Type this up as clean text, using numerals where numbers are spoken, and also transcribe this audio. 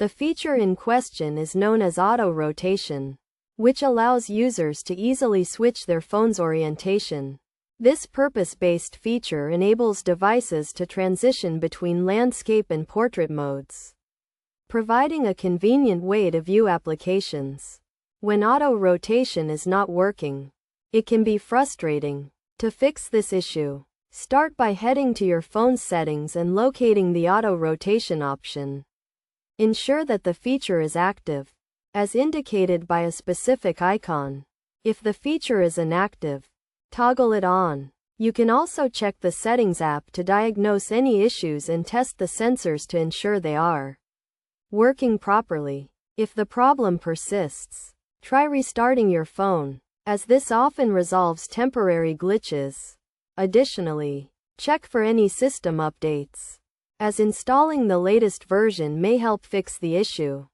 The feature in question is known as auto rotation, which allows users to easily switch their phone's orientation. This purpose-based feature enables devices to transition between landscape and portrait modes, providing a convenient way to view applications. When auto rotation is not working, it can be frustrating. To fix this issue, start by heading to your phone's settings and locating the auto rotation option. Ensure that the feature is active, as indicated by a specific icon. If the feature is inactive, toggle it on. You can also check the Settings app to diagnose any issues and test the sensors to ensure they are working properly. If the problem persists, try restarting your phone, as this often resolves temporary glitches. Additionally, check for any system updates, as installing the latest version may help fix the issue.